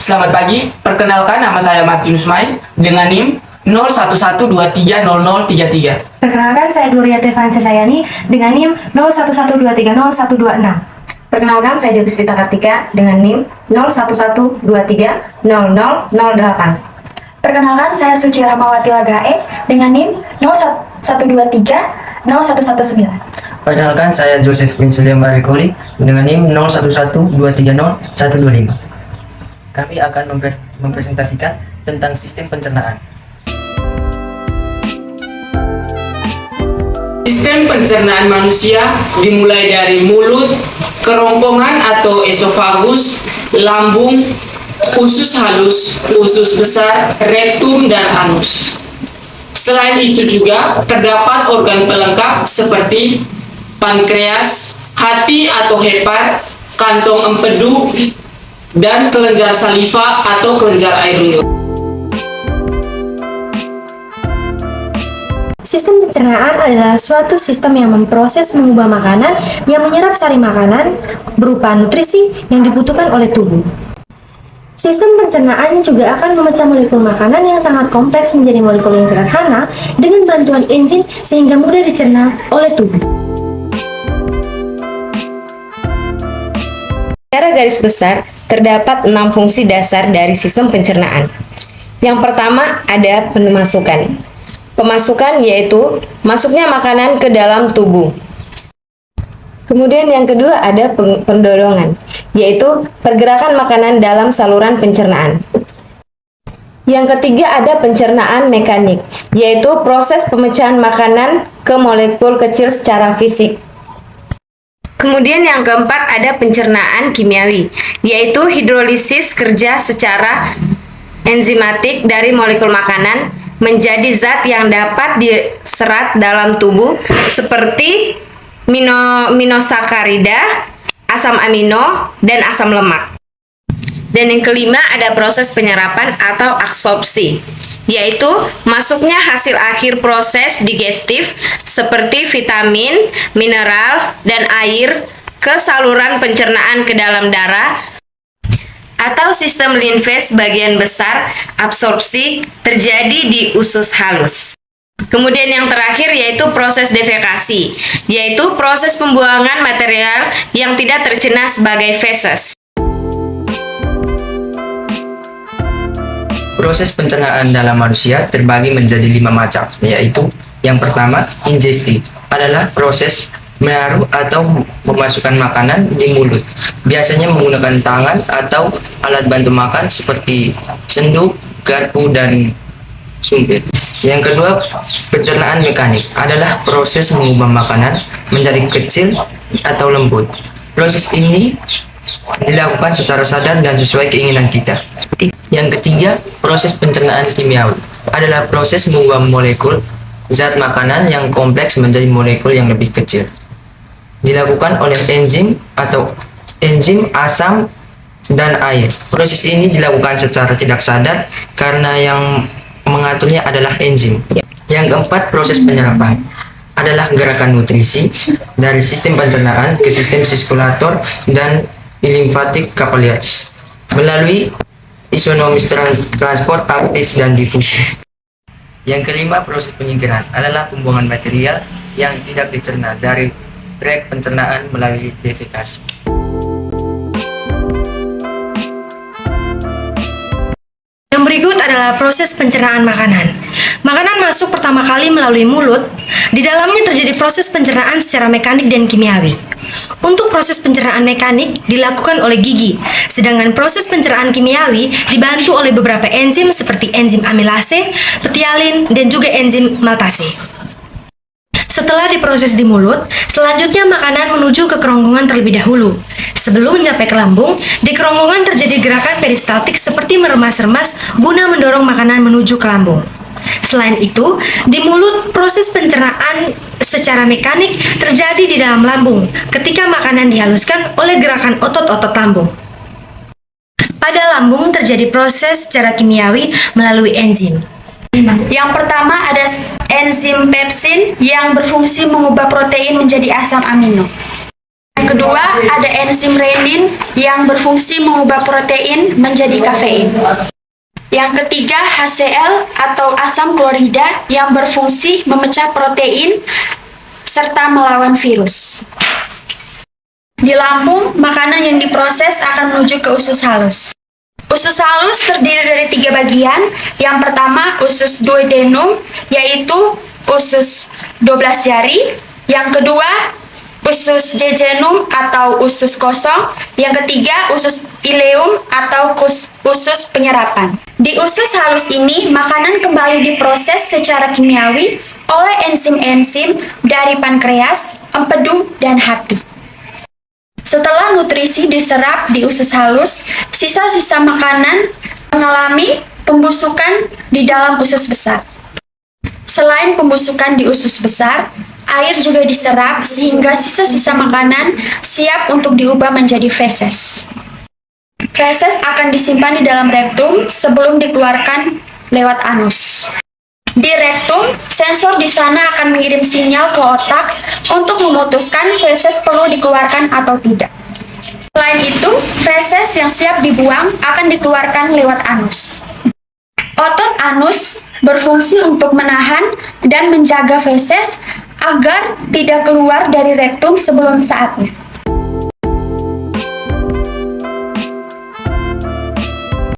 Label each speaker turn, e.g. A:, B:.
A: Selamat pagi, perkenalkan nama saya Martinus Mai dengan NIM 0112300033.
B: Perkenalkan, saya Gloria Tevansa Sayani dengan NIM 0112300126.
C: Perkenalkan, saya Dewi Spita Kartika dengan NIM 0112300008.
B: Perkenalkan, saya Suci Ramawati Lagae dengan NIM 01130119.
D: Perkenalkan, saya Joseph Prince William Barikoli dengan NIM 0112300125. Kami akan mempresentasikan tentang sistem pencernaan.
A: Sistem pencernaan manusia dimulai dari mulut, kerongkongan atau esofagus, lambung, usus halus, usus besar, rektum, dan anus. Selain itu juga terdapat organ pelengkap seperti pankreas, hati atau hepar, kantong empedu, dan kelenjar saliva atau kelenjar air liur.
B: Sistem pencernaan adalah suatu sistem yang memproses mengubah makanan yang menyerap sari makanan berupa nutrisi yang dibutuhkan oleh tubuh. Sistem pencernaan juga akan memecah molekul makanan yang sangat kompleks menjadi molekul yang sederhana dengan bantuan enzim sehingga mudah dicerna oleh tubuh.
C: Secara garis besar, terdapat 6 fungsi dasar dari sistem pencernaan. Yang pertama ada pemasukan. Pemasukan yaitu masuknya makanan ke dalam tubuh. Kemudian yang kedua ada pendorongan, yaitu pergerakan makanan dalam saluran pencernaan. Yang ketiga ada pencernaan mekanik, yaitu proses pemecahan makanan ke molekul kecil secara fisik. Kemudian yang keempat ada pencernaan kimiawi, yaitu hidrolisis kerja secara enzimatik dari molekul makanan menjadi zat yang dapat diserat dalam tubuh seperti minosakarida, asam amino, dan asam lemak. Dan yang kelima ada proses penyerapan atau absorpsi, yaitu masuknya hasil akhir proses digestif seperti vitamin, mineral, dan air ke saluran pencernaan ke dalam darah atau sistem limfe. Sebagian besar absorpsi terjadi di usus halus. Kemudian yang terakhir yaitu proses defekasi, yaitu proses pembuangan material yang tidak tercerna sebagai feses.
D: Proses pencernaan dalam manusia terbagi menjadi 5 macam, yaitu yang pertama, ingesti, adalah proses menaruh atau memasukkan makanan di mulut, biasanya menggunakan tangan atau alat bantu makan seperti senduk, garpu, dan sumpit. Yang kedua, pencernaan mekanik adalah proses mengubah makanan menjadi kecil atau lembut. Proses ini dilakukan secara sadar dan sesuai keinginan kita. Yang ketiga, proses pencernaan kimiawi adalah proses mengubah molekul zat makanan yang kompleks menjadi molekul yang lebih kecil. Dilakukan oleh enzim atau enzim asam dan air. Proses ini dilakukan secara tidak sadar karena yang mengaturnya adalah enzim. Yang keempat, proses penyerapan adalah gerakan nutrisi dari sistem pencernaan ke sistem sirkulator dan limfatik kapilaris melalui isonomis transport aktif dan difusi. Yang kelima, proses penyingkiran adalah pembuangan material yang tidak dicerna dari trek pencernaan melalui defekasi.
B: Yang berikut adalah proses pencernaan makanan. Makanan masuk pertama kali melalui mulut, di dalamnya terjadi proses pencernaan secara mekanik dan kimiawi. Untuk proses pencernaan mekanik dilakukan oleh gigi, sedangkan proses pencernaan kimiawi dibantu oleh beberapa enzim seperti enzim amilase, petialin, dan juga enzim maltase. Setelah diproses di mulut, selanjutnya makanan menuju ke kerongkongan terlebih dahulu. Sebelum mencapai ke lambung, di kerongkongan terjadi gerakan peristaltik seperti meremas-remas guna mendorong makanan menuju ke lambung. Selain itu, di mulut proses pencernaan secara mekanik terjadi di dalam lambung ketika makanan dihaluskan oleh gerakan otot-otot lambung. Pada lambung terjadi proses secara kimiawi melalui enzim.
E: Yang pertama ada enzim pepsin yang berfungsi mengubah protein menjadi asam amino. Yang kedua, ada enzim renin yang berfungsi mengubah protein menjadi kafein. Yang ketiga, HCl atau asam klorida yang berfungsi memecah protein serta melawan virus. Di lambung, makanan yang diproses akan menuju ke usus halus. Usus halus terdiri dari 3 bagian. Yang pertama, usus duodenum, yaitu usus 12 jari. Yang kedua, usus jejunum atau usus kosong. Yang ketiga, usus ileum atau usus penyerapan. Di usus halus ini, makanan kembali diproses secara kimiawi oleh enzim-enzim dari pankreas, empedu, dan hati. Setelah nutrisi diserap di usus halus, sisa-sisa makanan mengalami pembusukan di dalam usus besar. Selain pembusukan di usus besar, air juga diserap sehingga sisa-sisa makanan siap untuk diubah menjadi feses. Feses akan disimpan di dalam rektum sebelum dikeluarkan lewat anus. Di rektum, sensor di sana akan mengirim sinyal ke otak untuk memutuskan feses perlu dikeluarkan atau tidak. Selain itu, feses yang siap dibuang akan dikeluarkan lewat anus. Otot anus berfungsi untuk menahan dan menjaga feses agar tidak keluar dari rektum sebelum saatnya.